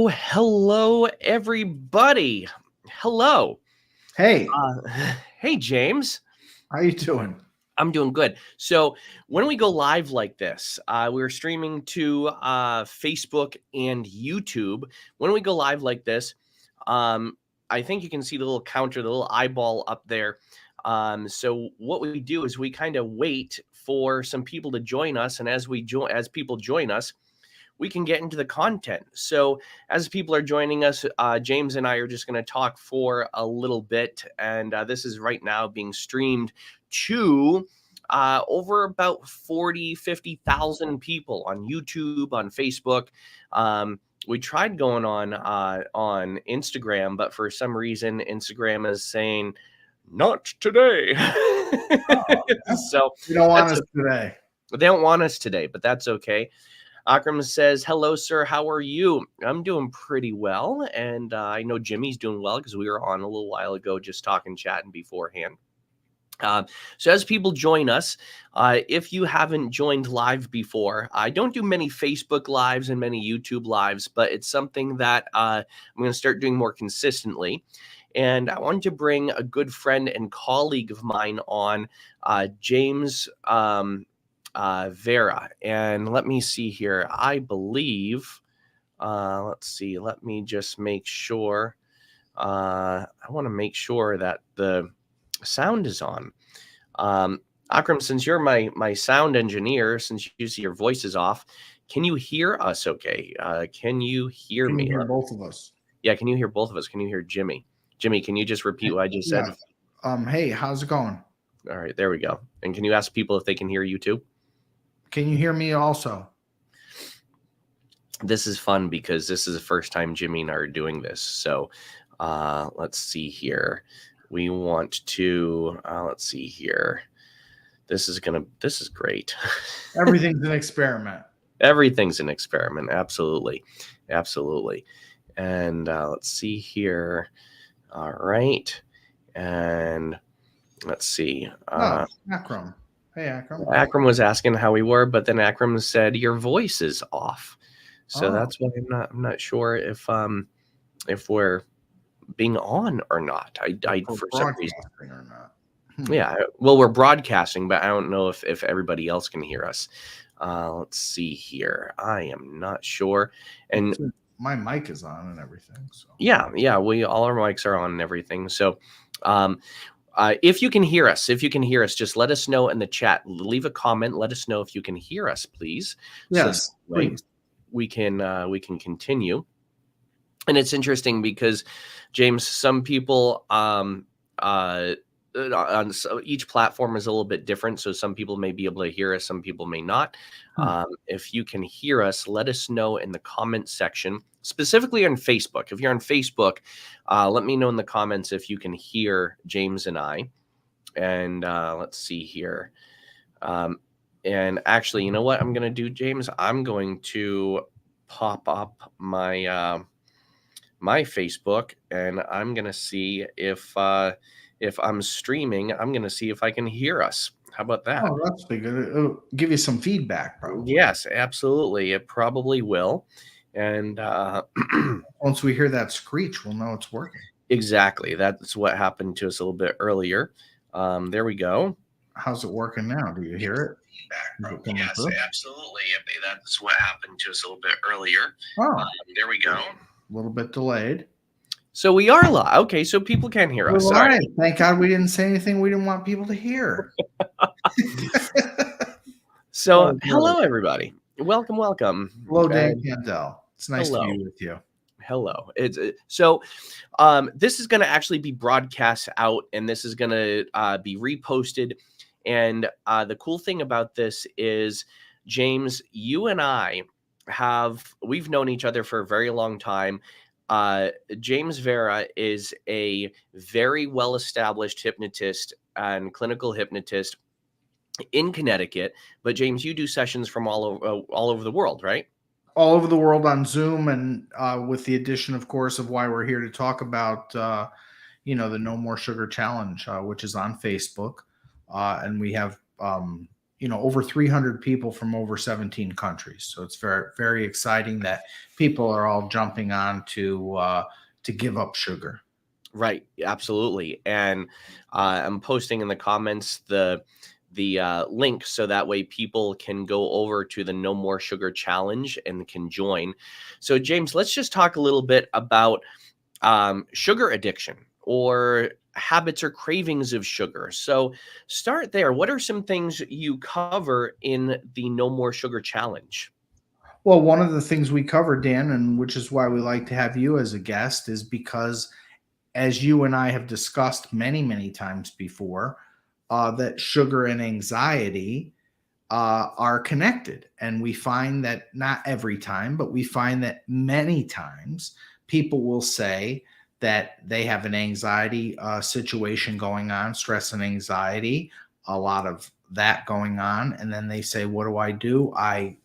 Hello, everybody. Hello. Hey, Hey, James. how you doing? I'm doing good. So, when we go live like this, we're streaming to Facebook and YouTube. When we go live like this, um, I think you can see the little counter, the little eyeball up there. So, what we do is we kind of wait for some people to join us, and as people join us, we can get into the content. So, as people are joining us, James and I are just going to talk for a little bit. And this is right now being streamed to over about 50,000 people on YouTube, on Facebook. We tried going on Instagram, but for some reason, Instagram is saying, not today. Oh, So you don't want that's us today. they don't want us today, but that's okay. Akram says, hello, sir. How are you? I'm doing pretty well. And I know Jimmy's doing well because we were on a little while ago just talking, chatting beforehand. So as people join us, if you haven't joined live before, I don't do many Facebook lives and many YouTube lives, but it's something that I'm going to start doing more consistently. And I wanted to bring a good friend and colleague of mine on, James Vera. And let me see here. I believe, let's see, let me just make sure. I want to make sure that the sound is on. Akram, since you're my sound engineer, since you see your voice is off, can you hear us okay? Can you hear Can you me? hear both of us? Yeah, can you hear both of us? Can you hear Jimmy? Jimmy, can you just repeat what I just said? Hey, how's it going? All right, there we go. And can you ask people if they can hear you too? Can you hear me also? This is fun because this is the first time Jimmy and I are doing this. So let's see here. We want to, let's see here. This is great. Everything's an experiment. Everything's an experiment. Absolutely. Absolutely. And let's see here. All right. And let's see. Akram. Hey, Akram. Akram was asking how we were, but then Akram said your voice is off. So Oh. that's why I'm not sure if we're being on or not. I for some reason or not. Yeah, well, we're broadcasting, but I don't know if everybody else can hear us. Let's see here. I am not sure. And my mic is on and everything. So yeah, all our mics are on and everything. So if you can hear us, just let us know in the chat. Leave a comment. Let us know if you can hear us, please. Yes, so please. We can continue. And it's interesting because, James, some people on each platform is a little bit different. So some people may be able to hear us, some people may not. If you can hear us, let us know in the comment section, specifically on Facebook. If you're on Facebook, let me know in the comments if you can hear James and I. And let's see here. And actually, you know what I'm going to do, James? I'm going to pop up my my Facebook, and I'm going to see if I'm streaming, I'm going to see if I can hear us. How about that? Oh, that's pretty good. It'll give you some feedback, probably. Yes, absolutely. It probably will. And once we hear that screech, we'll know it's working. Exactly. That's what happened to us a little bit earlier. There we go. How's it working now? Do you hear it? Yes, absolutely. That's what happened to us a little bit earlier. Oh, there we go. A little bit delayed. So we are live. Okay, so people can hear us. All right. Thank God we didn't say anything we didn't want people to hear. So, hello, everybody. Welcome. Hello, Dan Cantel. It's nice to be with you. Hello. So this is going to actually be broadcast out, and this is going to be reposted. And the cool thing about this is, James, you and I we've known each other for a very long time. James Vera is a very well-established hypnotist and clinical hypnotist in Connecticut. But James, you do sessions from all over the world, right? All over the world on Zoom, and with the addition, of course, of why we're here to talk about, the No More Sugar Challenge, which is on Facebook. And we have over 300 people from over 17 countries. So it's very, very exciting that people are all jumping on to give up sugar. Right, absolutely. And I'm posting in the comments the link so that way people can go over to the No More Sugar Challenge and can join. So James, let's just talk a little bit about sugar addiction or habits or cravings of sugar. So start there. What are some things you cover in the No More Sugar Challenge? Well, one of the things we cover, Dan, and which is why we like to have you as a guest, is because, as you and I have discussed many, many times before, that sugar and anxiety are connected. And we find that not every time, but we find that many times people will say that they have an anxiety situation going on, stress and anxiety, a lot of that going on. And then they say, what do? I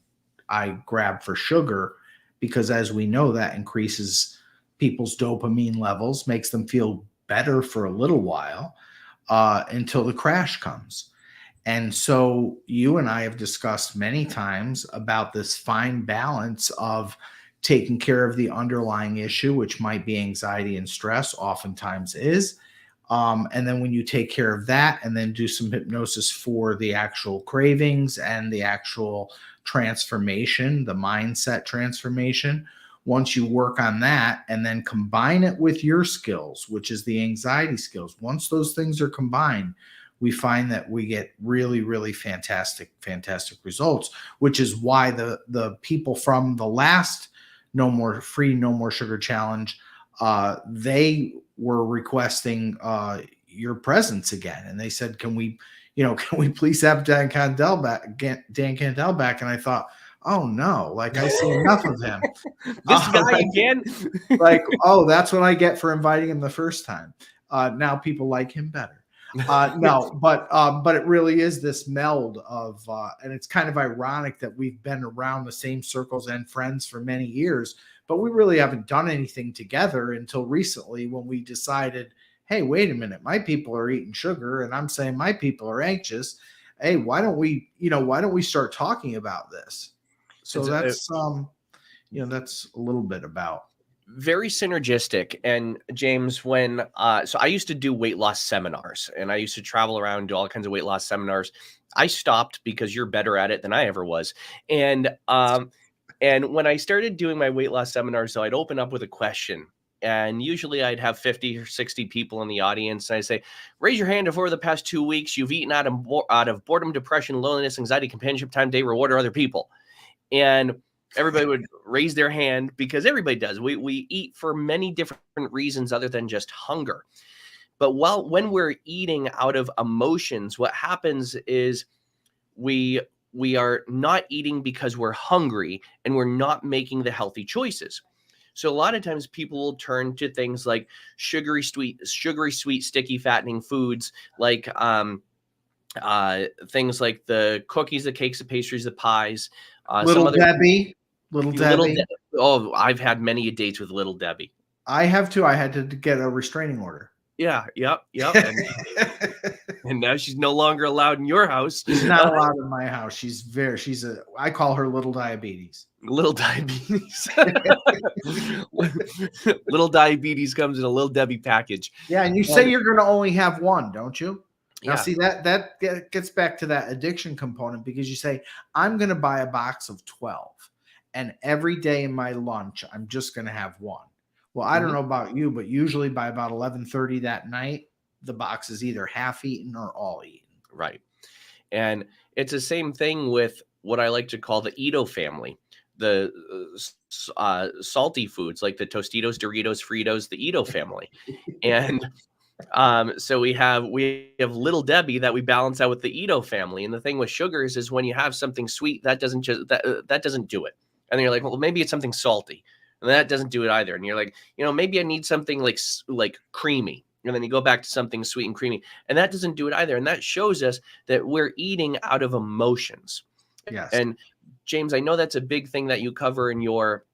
grab for sugar because, as we know, that increases people's dopamine levels, makes them feel better for a little while until the crash comes. And so you and I have discussed many times about this fine balance of taking care of the underlying issue, which might be anxiety and stress, oftentimes is. And then when you take care of that and then do some hypnosis for the actual cravings and the actual transformation, the mindset transformation, once you work on that and then combine it with your skills, which is the anxiety skills, once those things are combined, we find that we get really, really fantastic results, which is why the people from the last No More Sugar Challenge, they were requesting your presence again, and they said, "Can we, can we please have Dan Candel back?" And I thought, oh no, like I see enough of him. This guy Like, again? oh, that's what I get for inviting him the first time. Now people like him better. No, but it really is this meld of, and it's kind of ironic that we've been around the same circles and friends for many years, but we really haven't done anything together until recently when we decided, hey, wait a minute, my people are eating sugar, and I'm saying my people are anxious. Hey, why don't we start talking about this? So It's that's a little bit about. very synergistic. And James, when so I used to do weight loss seminars and I used to travel around, do all kinds of weight loss seminars. I stopped because you're better at it than I ever was. And when I started doing my weight loss seminars, so I'd open up with a question. And usually I'd have 50 or 60 people in the audience. And I say, raise your hand if over the past 2 weeks you've eaten out of boredom, depression, loneliness, anxiety, companionship, time, day, reward, or other people. And everybody would raise their hand because everybody does. We eat for many different reasons other than just hunger. But when we're eating out of emotions, what happens is we we are not eating because we're hungry and we're not making the healthy choices. So a lot of times people will turn to things like sugary, sweet, sticky, fattening foods like things like the cookies, the cakes, the pastries, the pies, some Little other Debbie, Little little. Debbie. Oh, I've had many dates with Little Debbie. I have too. I had to get a restraining order. Yeah, yep. And now she's no longer allowed in your house. She's not allowed in my house. I call her Little Diabetes. Little diabetes. Little diabetes comes in a Little Debbie package. Yeah, and you say you're going to only have one, don't you? Now, Yeah, see, that gets back to that addiction component, because you say, I'm going to buy a box of 12, and every day in my lunch, I'm just going to have one. Well, I don't mhm, know about you, but usually by about 11:30 that night, the box is either half eaten or all eaten. right. And it's the same thing with what I like to call the Edo family, the salty foods like the Tostitos, Doritos, Fritos, the Edo family. And so we have Little Debbie that we balance out with the Edo family. And the thing with sugars is when you have something sweet, that doesn't do it. And then you're like, well, maybe it's something salty, and that doesn't do it either. And you're like, maybe I need something like creamy. And then you go back to something sweet and creamy, and that doesn't do it either. And that shows us that we're eating out of emotions. Yes. And James, I know that's a big thing that you cover in your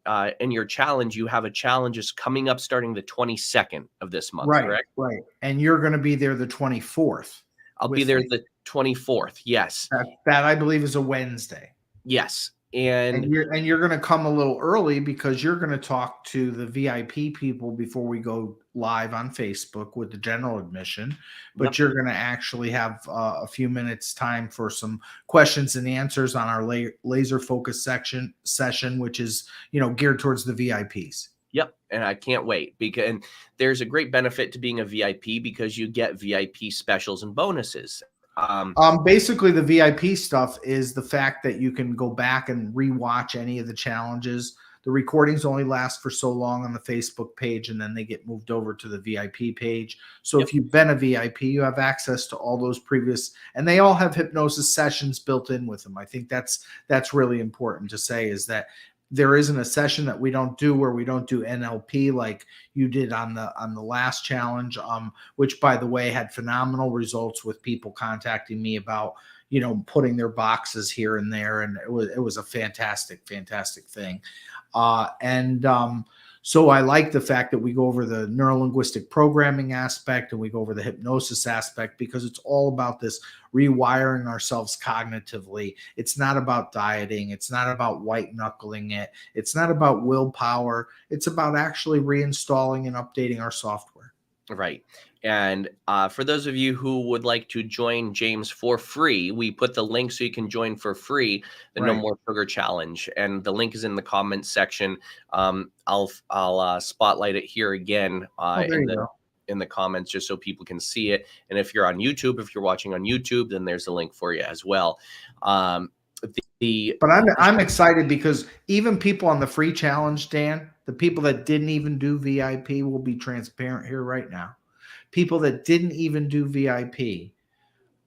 challenge. You have a challenge is coming up starting the 22nd of this month, Right, correct? right. And you're going to be there the 24th. I'll be with there me. the 24th. Yes. That I believe is a Wednesday. Yes. And And you're going to come a little early because you're going to talk to the VIP people before we go live on Facebook with the general admission. But yep. you're going to actually have a few minutes time for some questions and answers on our laser focus session, which is geared towards the VIPs. Yep, and I can't wait because and there's a great benefit to being a VIP because you get VIP specials and bonuses. Basically, the VIP stuff is the fact that you can go back and rewatch any of the challenges. The recordings only last for so long on the Facebook page, and then they get moved over to the VIP page. So Yep. if you've been a VIP, you have access to all those previous, and they all have hypnosis sessions built in with them. I think that's really important to say, is that there isn't a session that we don't do where we don't do NLP like you did on the last challenge, which by the way had phenomenal results with people contacting me about putting their boxes here and there, and it was a fantastic thing. So I like the fact that we go over the neurolinguistic programming aspect and we go over the hypnosis aspect, because it's all about this rewiring ourselves cognitively. It's not about dieting. It's not about white knuckling it. It's not about willpower. It's about actually reinstalling and updating our software. Right. And for those of you who would like to join James for free, we put the link so you can join for free the No Right. More Sugar Challenge, and the link is in the comments section. I'll spotlight it here again Oh, there you go. in the comments just so people can see it. And if you're on YouTube, if you're watching on YouTube, then there's a link for you as well. But I'm excited because even people on the free challenge, Dan, the people that didn't even do VIP, will be transparent here right now. People that didn't even do VIP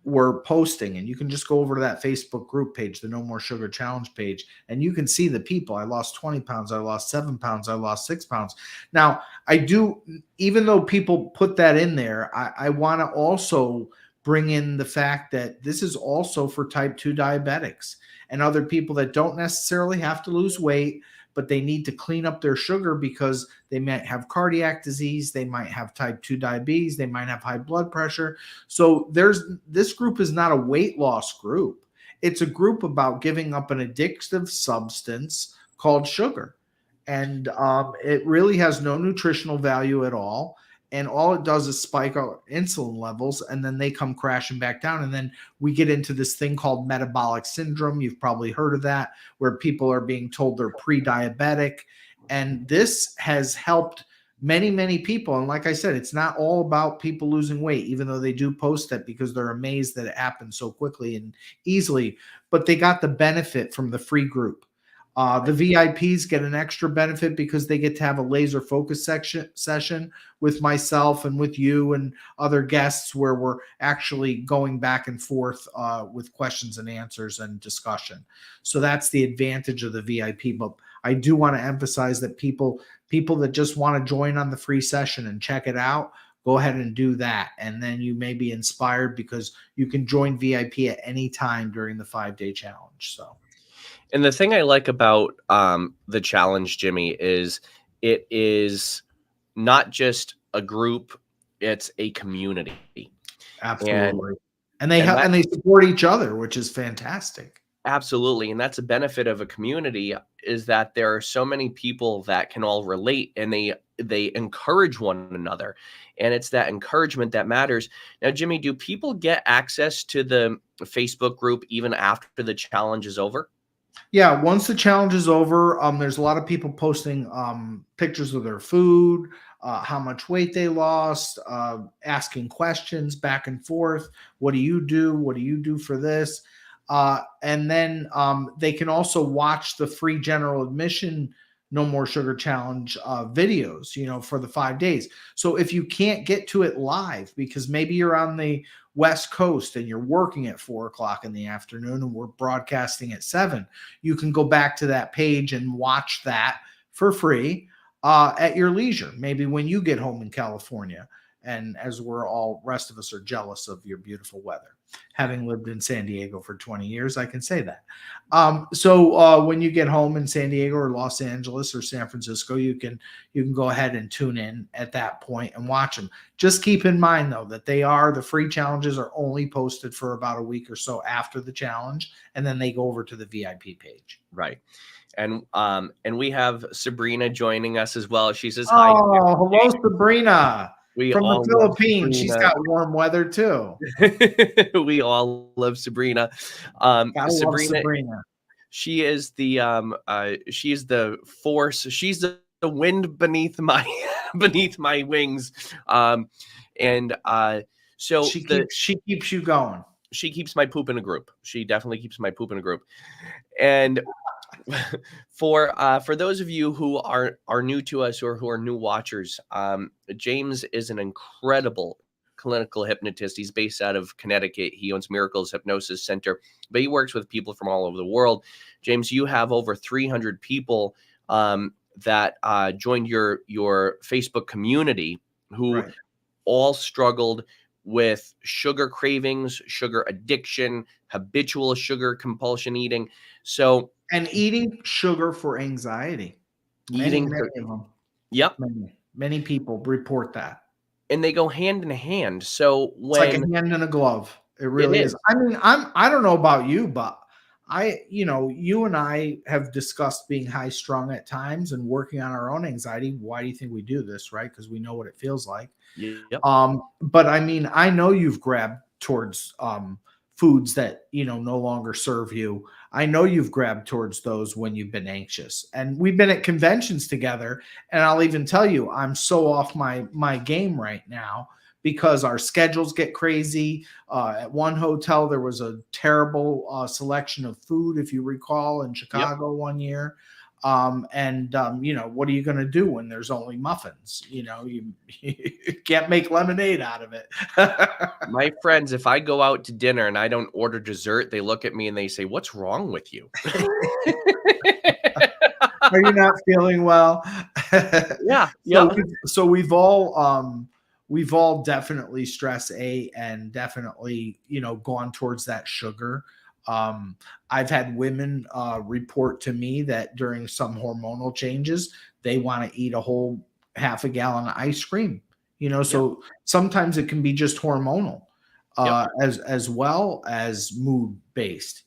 were posting, and you can just go over to that Facebook group page, the No More Sugar Challenge page, and you can see the people. I lost 20 pounds. I lost 7 pounds. I lost 6 pounds. Now, I do, even though people put that in there, I want to also bring in the fact that this is also for type 2 diabetics and other people that don't necessarily have to lose weight, but they need to clean up their sugar because they might have cardiac disease, they might have type 2 diabetes, they might have high blood pressure. So this group is not a weight loss group. It's a group about giving up an addictive substance called sugar. And it really has no nutritional value at all. And all it does is spike our insulin levels, and then they come crashing back down. And then we get into this thing called metabolic syndrome. You've probably heard of that, where people are being told they're pre-diabetic. And this has helped many people. And like I said, it's not all about people losing weight, even though they do post that because they're amazed that it happened so quickly and easily. But they got the benefit from the free group. The VIPs get an extra benefit because they get to have a laser focus session with myself and with you and other guests, where we're actually going back and forth with questions and answers and discussion. So that's the advantage of the VIP. But I do want to emphasize that people that just want to join on the free session and check it out, go ahead and do that. And then you may be inspired because you can join VIP at any time during the 5-day challenge. So. And the thing I like about the challenge, Jimmy, is it is not just a group; it's a community. Absolutely. And they And help that and they support each other, which is fantastic. absolutely, and that's a benefit of a community, is that there are so many people that can all relate, and they encourage one another, and it's that encouragement that matters. Now, Jimmy, do people get access to the Facebook group even after the challenge is over? Yeah, once the challenge is over, there's a lot of people posting pictures of their food, how much weight they lost, asking questions back and forth. What do you do? What do you do for this? And then they can also watch the free general admission No More Sugar Challenge videos, for the 5 days. So if you can't get to it live because maybe you're on the West Coast and you're working at 4 o'clock in the afternoon and we're broadcasting at 7, you can go back to that page and watch that for free at your leisure, maybe when you get home in California. And as we're all, rest of us are jealous of your beautiful weather. Having lived in San Diego for 20 years, I can say that. So when you get home in San Diego or Los Angeles or San Francisco, you can go ahead and tune in at that point and watch them. Just keep in mind though that the free challenges are only posted for about a week or so after the challenge, and then they go over to the VIP page. Right. And we have Sabrina joining us as well. She says hi. Oh, hello, Sabrina We from the all love Philippines. She's Sabrina. got warm weather too. We all love Sabrina. Gotta love Sabrina, Sabrina. she is the force. She's the wind beneath my beneath my wings. And so She keeps you going. she keeps my poop in a group. She definitely keeps my poop in a group. And for those of you who are new to us or who are new watchers, James is an incredible clinical hypnotist. He's based out of Connecticut. He owns Miracles Hypnosis Center, but he works with people from all over the world. James, you have over 300 people that joined your Facebook community who all struggled with sugar cravings, sugar addiction, habitual sugar compulsion eating. So And eating sugar for anxiety. Many of them. Yep. Many people report that. And they go hand in hand. So it's like a hand in a glove. It really is. I mean, I don't know about you, but you and I have discussed being high strung at times and working on our own anxiety. Why do you think we do this? Right? Because we know what it feels like. Yep. But I mean, I know you've grabbed towards foods that no longer serve you. I know you've grabbed towards those when you've been anxious, and we've been at conventions together. And I'll even tell you, I'm so off my game right now because our schedules get crazy. At one hotel, there was a terrible selection of food, if you recall, in Chicago one year. What are you going to do when there's only muffins? You can't make lemonade out of it. My friends, if I go out to dinner and I don't order dessert, they look at me and they say, "What's wrong with you?" Are you not feeling well? Yeah. So we've all definitely stress ate and definitely, gone towards that sugar. I've had women report to me that during some hormonal changes, they want to eat a whole half a gallon of ice cream. So sometimes it can be just hormonal as well as mood based.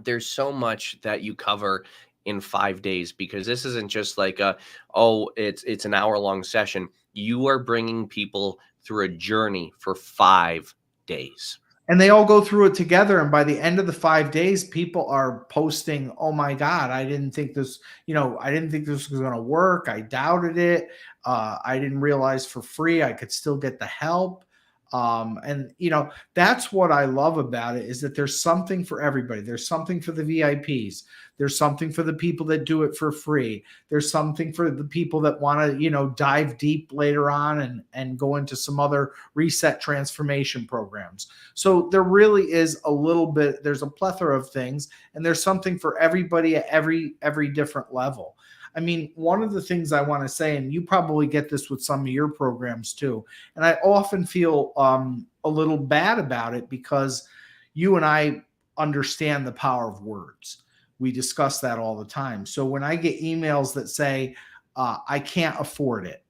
There's so much that you cover in 5 days, because this isn't just like it's an hour-long session. You are bringing people through a journey for 5 days. And they all go through it together. And by the end of the 5 days, people are posting, "Oh my God, I didn't think this was going to work. I doubted it. I didn't realize for free I could still get the help." That's what I love about it, is that there's something for everybody. There's something for the VIPs. There's something for the people that do it for free. There's something for the people that want to, dive deep later on and go into some other reset transformation programs. So there really is there's a plethora of things, and there's something for everybody at every different level. I mean, one of the things I want to say, and you probably get this with some of your programs too, and I often feel a little bad about it because you and I understand the power of words. We discuss that all the time. So when I get emails that say, "I can't afford it,"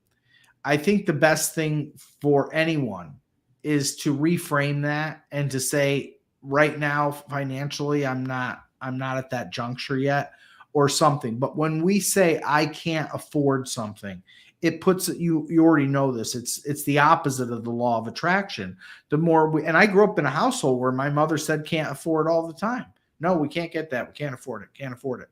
I think the best thing for anyone is to reframe that and to say, right now, financially, I'm not at that juncture yet, or something. But when we say I can't afford something, it puts you already know this. It's the opposite of the law of attraction. And I grew up in a household where my mother said can't afford all the time. No, we can't get that. We can't afford it. Can't afford it.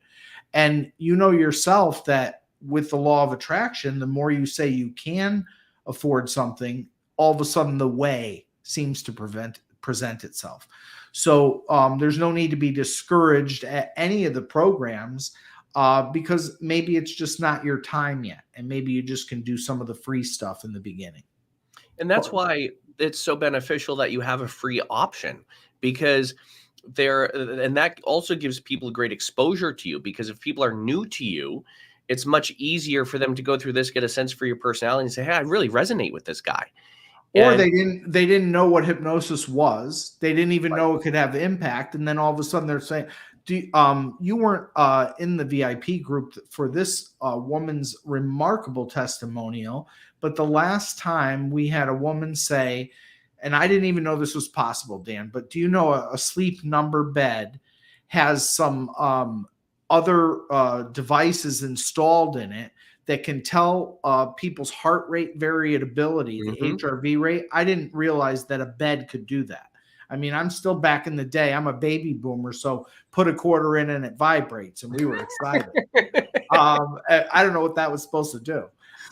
And you know yourself that with the law of attraction, the more you say you can afford something, all of a sudden the way seems to present itself. So there's no need to be discouraged at any of the programs because maybe it's just not your time yet. And maybe you just can do some of the free stuff in the beginning. And that's why it's so beneficial that you have a free option, because and that also gives people great exposure to you, because if people are new to you it's much easier for them to go through this, get a sense for your personality, and say, hey, I really resonate with this guy. Or And they didn't know what hypnosis was. They didn't even know it could have impact. And then all of a sudden they're saying, you weren't in the VIP group for this woman's remarkable testimonial. But the last time we had a woman say, and I didn't even know this was possible, Dan, but do you know a sleep number bed has some other devices installed in it that can tell people's heart rate variability, the Mhm. HRV rate? I didn't realize that a bed could do that. I mean, I'm still back in the day. I'm a baby boomer, so put a quarter in and it vibrates, and we were excited. I don't know what that was supposed to do,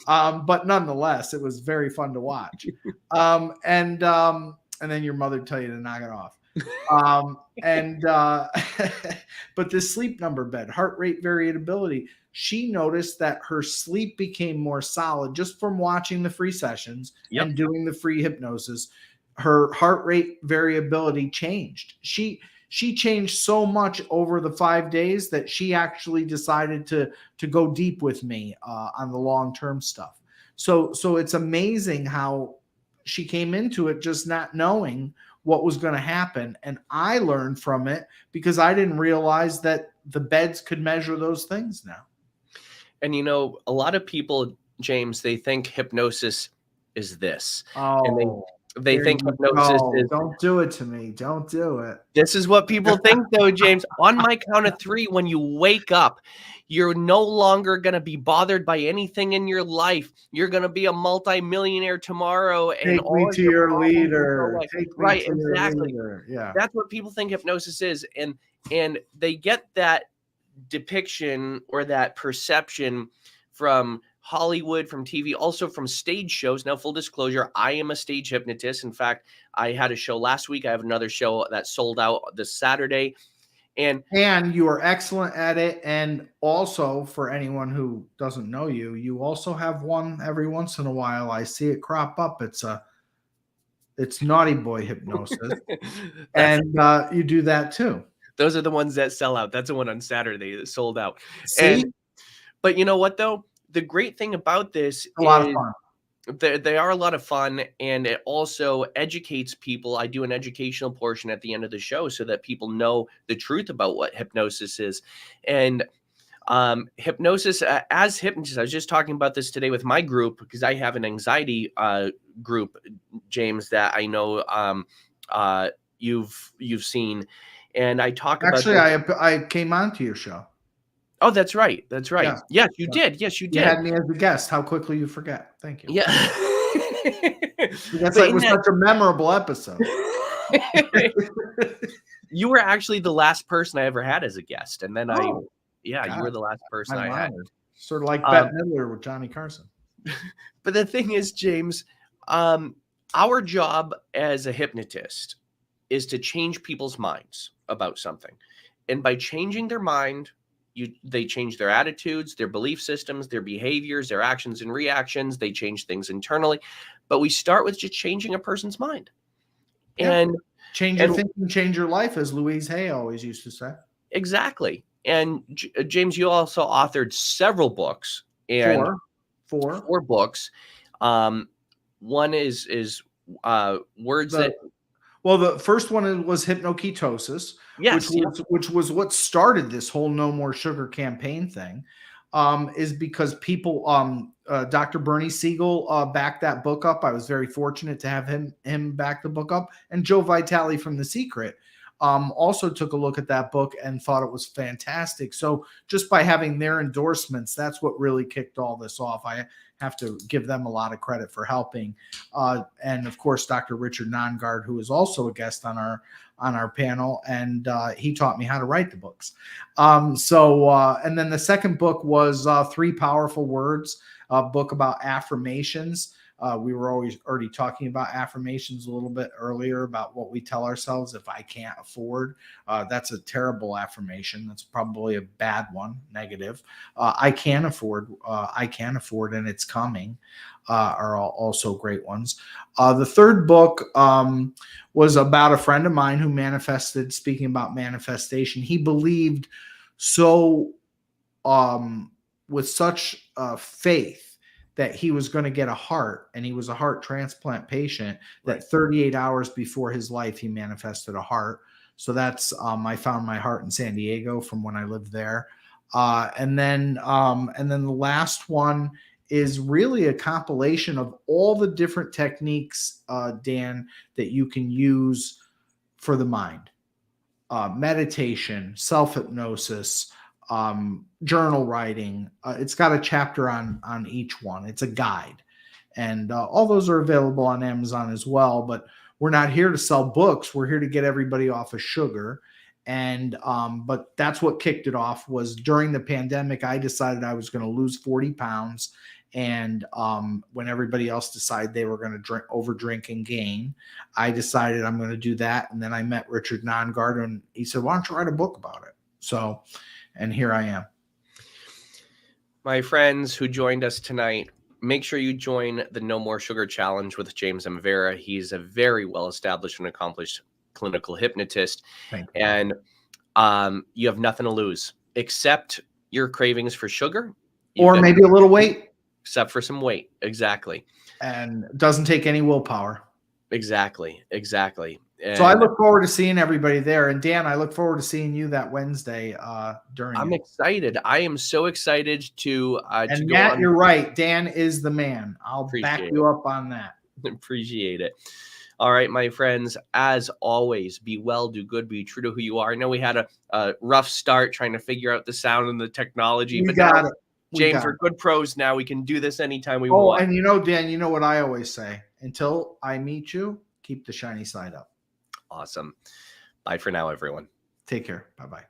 but nonetheless, it was very fun to watch. And then your mother tell you to knock it off. But this sleep number bed, heart rate variability, she noticed that her sleep became more solid just from watching the free sessions Yep. and doing the free hypnosis. Her heart rate variability changed. She changed so much over the 5 days that she actually decided to go deep with me on the long-term stuff. So it's amazing how she came into it just not knowing what was going to happen. And I learned from it because I didn't realize that the beds could measure those things now. And a lot of people, James, they think hypnosis is this. And Oh, they there think you hypnosis go. is Don't do it to me. Don't do it. this is what people think though, James. On my count of 3, when you wake up, you're no longer going to be bothered by anything in your life. You're going to be a multimillionaire tomorrow, and Take me all of to your your problems will go leader. away. Take me Right, to your exactly. leader. Yeah. That's what people think hypnosis is. And they get that depiction or that perception from Hollywood, from TV, also from stage shows. Now, full disclosure, I am a stage hypnotist. In fact, I had a show last week. I have another show that sold out this Saturday. And you are excellent at it. And also, for anyone who doesn't know you, you also have one every once in a while. I see it crop up. It's naughty boy hypnosis, that's and you do that too. those are the ones that sell out. That's the one on Saturday that sold out. See, But you know what though? The great thing about this a lot of is fun. they are a lot of fun, and it also educates people. I do an educational portion at the end of the show so that people know the truth about what hypnosis is. And hypnosis, as hypnotist, I was just talking about this today with my group because I have an anxiety group, James, that I know you've seen, and I talk about Actually, this. I came on to your show. Oh, that's right. That's right. Yeah. Yes, you Yeah. did. Yes, you You did. had me as a guest. How quickly you forget. Thank you. Yeah. That's But like in was that such a memorable episode. you were actually the last person I ever had as a guest, and then Oh, you God, were the last person I I'm had. honored. Sort of like Um, Bette Midler with Johnny Carson. but the thing is, James, our job as a hypnotist is to change people's minds about something, and by changing their mind, they change their attitudes, their belief systems, their behaviors, their actions and reactions. They change things internally, but we start with just changing a person's mind, Yeah. and Change your and thinking, change your life, as Louise Hay always used to say. exactly. And James, you also authored several books, and Four. 4 books. One is words The that Well, the first one was hypnoketosis, yes, yep. which was what started this whole No More Sugar campaign thing. Is because people, Dr. Bernie Siegel backed that book up. I was very fortunate to have him back the book up, and Joe Vitale from The Secret also took a look at that book and thought it was fantastic. So just by having their endorsements, that's what really kicked all this off. I have to give them a lot of credit for helping. And of course, Dr. Richard Nongard, who is also a guest on our panel, and he taught me how to write the books. And then the second book was 3 Powerful Words, a book about affirmations. We were already talking about affirmations a little bit earlier about what we tell ourselves. If I can't afford, that's a terrible affirmation. That's probably a bad one, negative. I can afford, and it's coming, are also great ones. The third book was about a friend of mine who manifested, speaking about manifestation. He believed so with such faith that he was going to get a heart, and he was a heart transplant patient, Right. that 38 hours before his life, he manifested a heart. So that's, I found my heart in San Diego from when I lived there. And then the last one is really a compilation of all the different techniques, Dan, that you can use for the mind. Meditation, self-hypnosis, journal writing. It's got a chapter on each one. It's a guide, and all those are available on Amazon as well. But we're not here to sell books. We're here to get everybody off of sugar. And but that's what kicked it off. Was during the pandemic, I decided I was going to lose 40 pounds. And when everybody else decided they were going to over drink and gain, I decided I'm going to do that. And then I met Richard Nongard, and he said, "Why don't you write a book about it?" So, and here I am. My friends who joined us tonight, make sure you join the No More Sugar Challenge with James M. Vera. He's a very well-established and accomplished clinical hypnotist. Thank you. And you have nothing to lose except your cravings for sugar. Or maybe a little weight. Except for some weight. Exactly. And it doesn't take any willpower. Exactly. And so I look forward to seeing everybody there. And Dan, I look forward to seeing you that Wednesday during I'm excited. I am so excited to and go Matt, on. You're right. Dan is the man. I'll back you up on that. Appreciate it. All right, my friends, as always, be well, do good, be true to who you are. I know we had a rough start trying to figure out the sound and the technology, but now, James, we're good pros now. We can do this anytime we want. And Dan, you know what I always say? Until I meet you, keep the shiny side up. Awesome. Bye for now, everyone. Take care. Bye-bye.